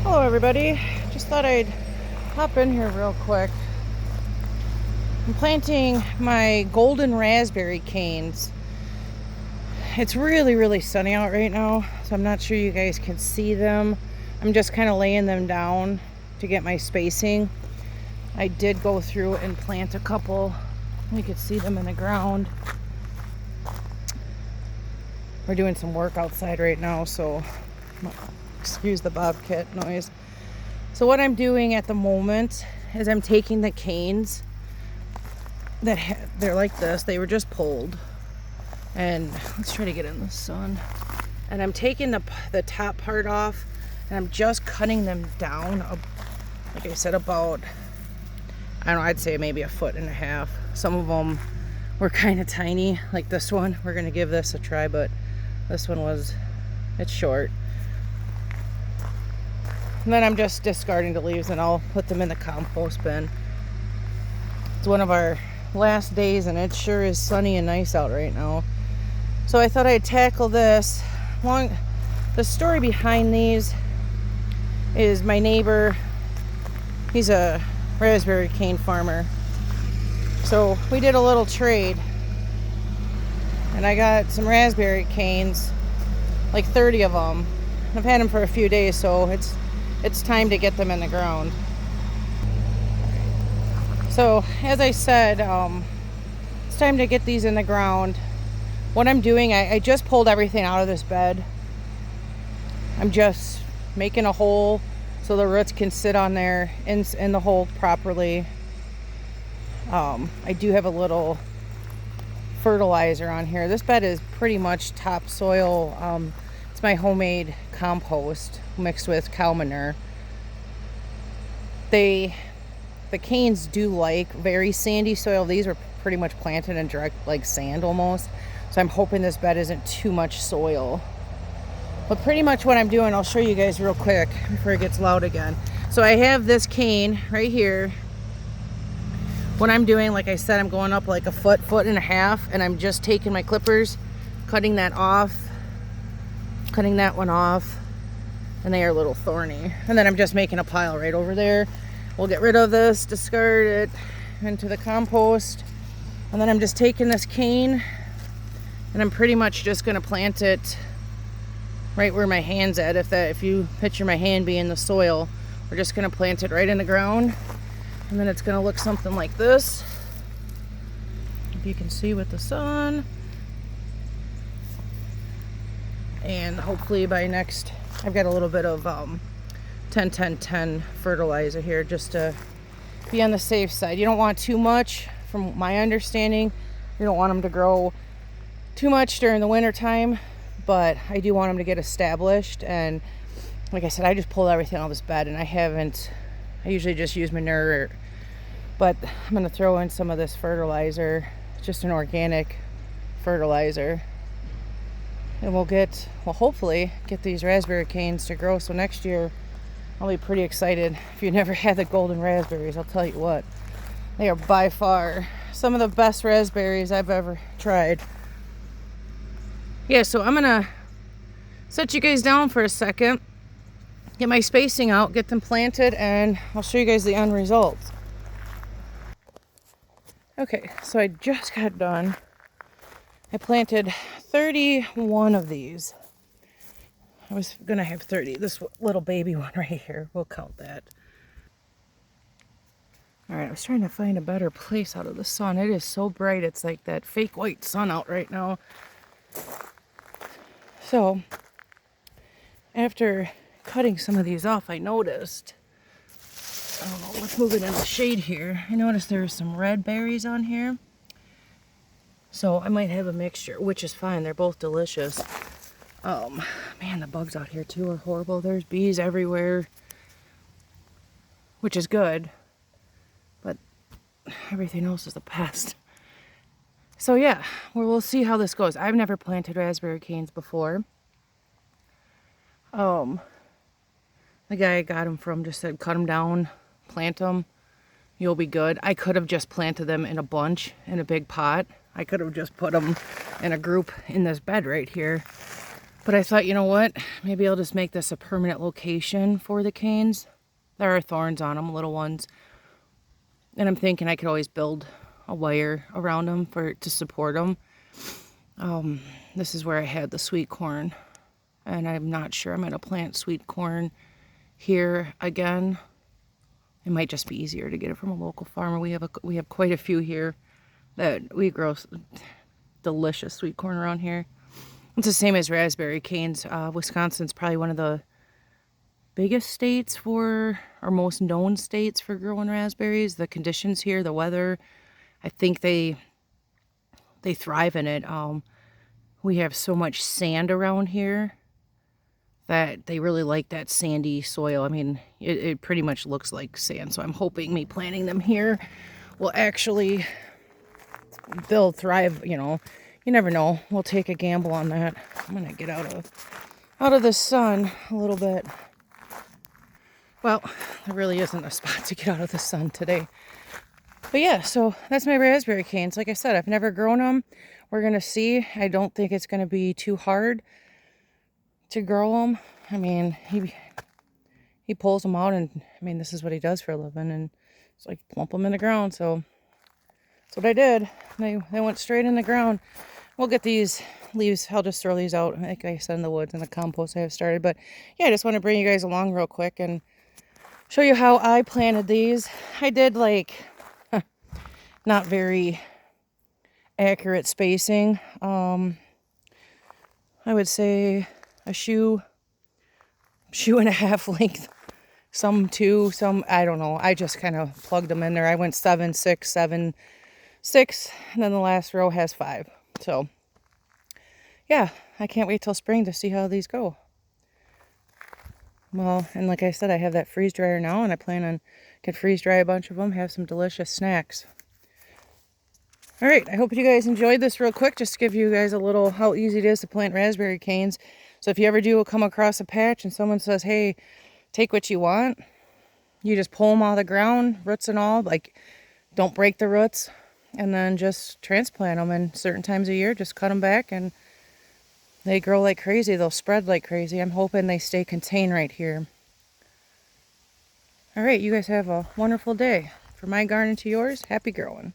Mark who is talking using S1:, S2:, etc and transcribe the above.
S1: Hello everybody, just thought I'd hop in here real quick. I'm planting my golden raspberry canes. It's really sunny out right now, so I'm not sure you guys can see them. I'm just kind of laying them down to get my spacing. I did go through and plant a couple. You could see them in the ground. We're doing some work outside right now, so excuse the bobcat noise. So what I'm doing at the moment is I'm taking the canes they're like this. They were just pulled. And let's try to get in the sun. And I'm taking the top part off and I'm just cutting them down, like I said, about, I don't know, I'd say maybe 1.5 feet. Some of them were kind of tiny, like this one. We're going to give this a try, but this one it's short. And then I'm just discarding the leaves and I'll put them in the compost bin. It's one of our last days and it sure is sunny and nice out right now. So I thought I'd tackle this. The story behind these is my neighbor. He's a raspberry cane farmer. So we did a little trade. And I got some raspberry canes, like 30 of them. I've had them for a few days, so it's time to get them in the ground. So as I said, it's time to get these in the ground. What I'm doing, I just pulled everything out of this bed. I'm just making a hole so the roots can sit on there in the hole properly. I do have a little fertilizer on here. This bed is pretty much topsoil. It's my homemade compost mixed with cow manure. The canes do like very sandy soil. These are pretty much planted in direct, like sand almost. So I'm hoping this bed isn't too much soil. But pretty much what I'm doing, I'll show you guys real quick before it gets loud again. So I have this cane right here. What I'm doing, like I said, I'm going up like 1.5 feet, and I'm just taking my clippers, cutting that off, cutting that one off, and they are a little thorny. And then I'm just making a pile right over there. We'll get rid of this, discard it into the compost. And then I'm just taking this cane and I'm pretty much just going to plant it right where my hand's at. If you picture my hand being the soil, we're just going to plant it right in the ground. And then it's going to look something like this. If you can see with the sun. And hopefully by next, I've got a little bit of 10-10-10 fertilizer here just to be on the safe side. You don't want too much, from my understanding. You don't want them to grow too much during the winter time, but I do want them to get established. And like I said, I just pulled everything out of this bed, and I usually just use manure, but I'm going to throw in some of this fertilizer. It's just an organic fertilizer. And we'll hopefully get these raspberry canes to grow. So next year, I'll be pretty excited. If you never had the golden raspberries, I'll tell you what, they are by far some of the best raspberries I've ever tried. Yeah, so I'm gonna set you guys down for a second, get my spacing out, get them planted, and I'll show you guys the end results. Okay, so I just got done. I planted 31 of these. I was gonna have 30. This little baby one right here, we'll count that. All right, I was trying to find a better place out of the sun. It is so bright. It's like that fake white sun out right now. So after cutting some of these off, I noticed, I don't know, let's move it in the shade here. I noticed there's some red berries on here. So I might have a mixture, which is fine. They're both delicious. Man, the bugs out here too are horrible. There's bees everywhere, which is good, but everything else is a pest. So yeah, we'll see how this goes. I've never planted raspberry canes before. The guy I got them from just said, cut them down, plant them, you'll be good. I could have just planted them in a bunch in a big pot. I could have just put them in a group in this bed right here. But I thought, you know what? Maybe I'll just make this a permanent location for the canes. There are thorns on them, little ones. And I'm thinking I could always build a wire around them to support them. This is where I had the sweet corn. And I'm not sure I'm going to plant sweet corn here again. It might just be easier to get it from a local farmer. We have quite a few here that we grow delicious sweet corn around here. It's the same as raspberry canes. Wisconsin's probably one of the biggest states or most known states for growing raspberries. The conditions here, the weather, I think they thrive in it. We have so much sand around here that they really like that sandy soil. I mean, it pretty much looks like sand. So I'm hoping me planting them here will actually, they'll thrive, you know. You never know. We'll take a gamble on that. I'm going to get out of the sun a little bit. Well, there really isn't a spot to get out of the sun today. But yeah, so that's my raspberry canes. Like I said, I've never grown them. We're going to see. I don't think it's going to be too hard to grow them. I mean, he pulls them out, and I mean, this is what he does for a living, and it's like plump them in the ground. So that's what I did. They went straight in the ground. We'll get these leaves. I'll just throw these out, like I said, in the woods and the compost I have started. But yeah, I just want to bring you guys along real quick and show you how I planted these. I did like not very accurate spacing. I would say a shoe and a half length. Some 2, some I don't know. I just kind of plugged them in there. I went 7, 6, 7, 6, and then the last row has 5. So yeah, I can't wait till spring to see how these go. Well, and like I said, I have that freeze dryer now, and I plan on can freeze dry a bunch of them, have some delicious snacks. All right, I hope you guys enjoyed this real quick, just to give you guys a little how easy it is to plant raspberry canes. So if you ever do come across a patch and someone says, hey, take what you want, you just pull them out of the ground, roots and all, like don't break the roots, and then just transplant them. And certain times of year, just cut them back, and they grow like crazy. They'll spread like crazy. I'm hoping they stay contained right here. All right, you guys have a wonderful day. From my garden to yours, happy growing.